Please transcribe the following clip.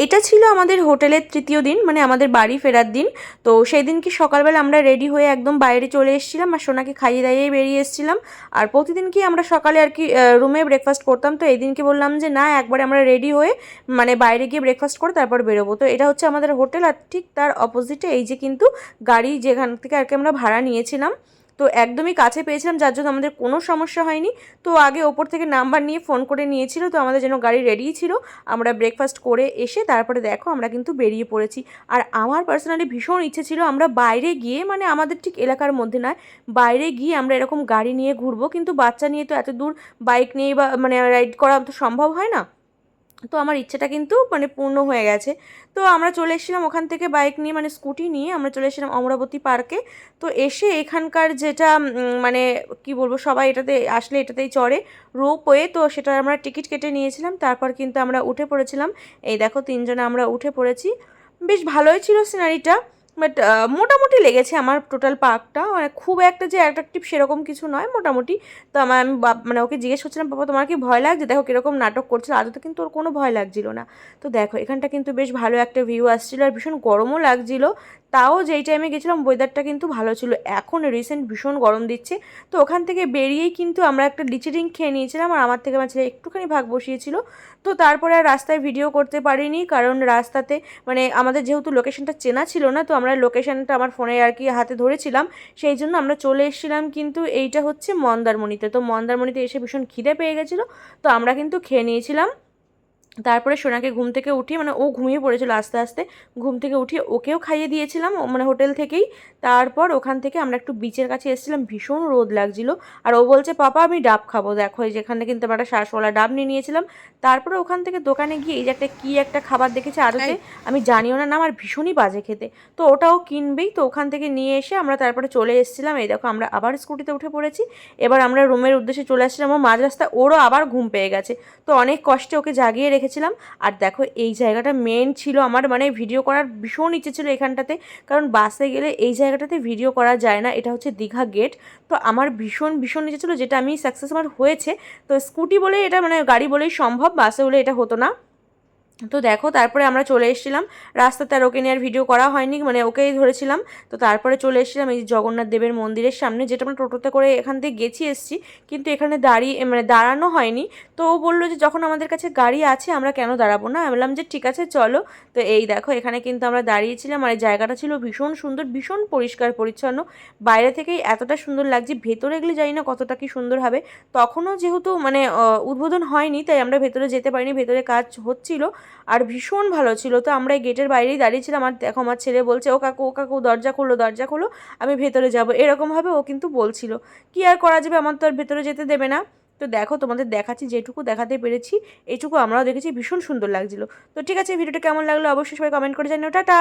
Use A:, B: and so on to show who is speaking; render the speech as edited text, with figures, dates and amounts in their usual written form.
A: এটা ছিল আমাদের হোটেলের তৃতীয় দিন, মানে আমাদের বাড়ি ফেরার দিন। তো সেই দিন কি সকালবেলা আমরা রেডি হয়ে একদম বাইরে চলে এসেছিলাম আর সোনাকে খাইয়ে দাইয়েই বেরিয়ে এসেছিলাম। আর প্রতিদিন কি আমরা সকালে আর কি রুমে ব্রেকফাস্ট করতাম, তো এই দিনকে বললাম যে না, একবারে আমরা রেডি হয়ে মানে বাইরে গিয়ে ব্রেকফাস্ট করে তারপর বেরোবো। তো এটা হচ্ছে আমাদের হোটেল, আর ঠিক তার অপোজিটে এই যে কিন্তু গাড়ি যেখান থেকে আর কি আমরা ভাড়া নিয়েছিলাম, তো একদমই কাছে পেয়েছিলাম, যার জন্য আমাদের কোনো সমস্যা হয়নি। তো আগে ওপর থেকে নাম্বার নিয়ে ফোন করে নিয়েছিল, তো আমাদের যেন গাড়ি রেডিই ছিল। আমরা ব্রেকফাস্ট করে এসে তারপরে দেখো আমরা কিন্তু বেরিয়ে পড়েছি। আর আমার পার্সোনালি ভীষণ ইচ্ছে ছিল আমরা বাইরে গিয়ে, মানে আমাদের ঠিক এলাকার মধ্যে নয়, বাইরে গিয়ে আমরা এরকম গাড়ি নিয়ে ঘুরবো, কিন্তু বাচ্চা নিয়ে তো এত দূর বাইক নিয়ে বা মানে রাইড করা তো সম্ভব হয় না। তো আমার ইচ্ছেটা কিন্তু মানে পূর্ণ হয়ে গেছে। তো আমরা চলে এসেছিলাম ওখান থেকে বাইক নিয়ে, মানে স্কুটি নিয়ে আমরা চলে এসেছিলাম অমরাবতী পার্কে। তো এসে এখানকার যেটা মানে কি বলবো, সবাই এটাতে আসলে এটাতেই চড়ে, রোপওয়ে, তো সেটা আমরা টিকিট কেটে নিয়েছিলাম। তারপর কিন্তু আমরা উঠে পড়েছিলাম। এই দেখো তিনজনে আমরা উঠে পড়েছি। বেশ ভালোই ছিল সিনারিটা, বাট মোটামুটি লেগেছে আমার টোটাল পার্কটা, মানে খুব একটা যে অ্যাট্রাকটিভ সেরকম কিছু নয়, মোটামুটি। তো আমি মানে ওকে জিজ্ঞেস করছিলাম, বাবা তোমার কি ভয় লাগছে, দেখো কীরকম নাটক করছিল, আদতে কিন্তু ওর কোনো ভয় লাগছিল না। তো দেখো এখানটা কিন্তু বেশ ভালো একটা ভিউ আসছিলো, আর ভীষণ গরমও লাগছিল। তাও যেই টাইমে গেছিলাম ওয়েদারটা কিন্তু ভালো ছিল। এখন রিসেন্ট ভীষণ গরম দিচ্ছে। তো ওখান থেকে বেরিয়েই কিন্তু আমরা একটা লিচি ড্রিঙ্ক খেয়ে নিয়েছিলাম, আর আমার থেকে আমার ছেলে একটুখানি ভাগ বসিয়েছিল। তো তারপরে আর রাস্তায় ভিডিও করতে পারিনি, কারণ রাস্তাতে মানে আমাদের যেহেতু লোকেশনটা চেনা ছিল না, তো আমরা লোকেশনটা আমার ফোনে আর কি হাতে ধরেছিলাম, সেই জন্য আমরা চলে এসেছিলাম কিন্তু এইটা হচ্ছে মন্দারমণিতে। তো মন্দারমণিতে এসে ভীষণ খিদে পেয়ে গেছিলো, তো আমরা কিন্তু খেয়ে নিয়েছিলাম। তারপরে সোনাকে ঘুম থেকে উঠিয়ে, মানে ও ঘুমিয়ে পড়েছিল আস্তে আস্তে, ঘুম থেকে উঠিয়ে ওকেও খাইয়ে দিয়েছিলাম মানে হোটেল থেকেই। তারপর ওখান থেকে আমরা একটু বিচের কাছে এসেছিলাম, ভীষণ রোদ লাগছিল। আর ও বলছে পাপা আমি ডাব খাবো, দেখো এই যেখানে কিন্তু আমরা একটা শ্বাসওয়ালা ডাব নিয়ে নিয়েছিলাম। তারপরে ওখান থেকে দোকানে গিয়ে এই যে একটা কী একটা খাবার দেখেছে আদতে, আমি জানিও না নাম, আর ভীষণই বাজে খেতে। তো ওটাও কিনবেই, তো ওখান থেকে নিয়ে এসে আমরা তারপরে চলে এসেছিলাম। এই দেখো আমরা আবার স্কুটিতে উঠে পড়েছি। এবার আমরা রুমের উদ্দেশ্যে চলে আসছিলাম, ও মাঝ রাস্তায় ওরও আবার ঘুম পেয়ে গেছে। তো অনেক কষ্টে ওকে জাগিয়ে রেখেছিলাম। আর দেখো এই জায়গাটা মেন ছিল আমার, মানে ভিডিও করার ভীষণ ইচ্ছে ছিল এখানটাতে, কারণ বাসে গেলে এই জায়গাটাতে ভিডিও করা যায় না। এটা হচ্ছে দীঘা গেট। তো আমার ভীষণ ভীষণ ইচ্ছে ছিল, যেটা আমি সাকসেস আমার হয়েছে। তো স্কুটি বলেই এটা, মানে গাড়ি বলেই সম্ভব, বাসে হলে এটা হতো না। তো দেখো তারপরে আমরা চলে এসেছিলাম রাস্তাতে, আর ওকে নিয়ে আর ভিডিও করা হয়নি, মানে ওকেই ধরেছিলাম। তো তারপরে চলে এসেছিলাম এই জগন্নাথ দেবের মন্দিরের সামনে, যেটা আমরা টোটোতে করে এখান থেকে গেছি এসেছি, কিন্তু এখানে দাঁড়িয়ে মানে দাঁড়ানো হয়নি। তো ও বললো যে যখন আমাদের কাছে গাড়ি আছে আমরা কেন দাঁড়াবো না, আমি বললাম যে ঠিক আছে চলো। তো এই দেখো এখানে কিন্তু আমরা দাঁড়িয়েছিলাম, আর এই জায়গাটা ছিল ভীষণ সুন্দর, ভীষণ পরিষ্কার পরিচ্ছন্ন। বাইরে থেকেই এতটা সুন্দর লাগছে, ভেতরে গেলে জানি না কতটা কি সুন্দর হবে। তখনও যেহেতু মানে উদ্বোধন হয়নি, তাই আমরা ভেতরে যেতে পারিনি, ভেতরে কাজ হচ্ছিল। আর ভীষণ ভালো ছিল। তো আমরা এই গেটের বাইরেই দাঁড়িয়েছিলাম, আর দেখো আমার ছেলে বলছে ও কাকু ও কাকু দরজা খোলো দরজা খোলো, আমি ভেতরে যাব, এরকমভাবে ও কিন্তু বলছিল। কি আর করা যাবে, আমার তো আর ভেতরে যেতে দেবে না। তো দেখো তোমাদের দেখাচ্ছি, যেটুকু দেখাতে পেরেছি এইটুকু আমরাও দেখেছি, ভীষণ সুন্দর লাগছিল। তো ঠিক আছে, ভিডিওটা কেমন লাগলো অবশ্যই সবাই কমেন্ট করে জানিও। টাটা।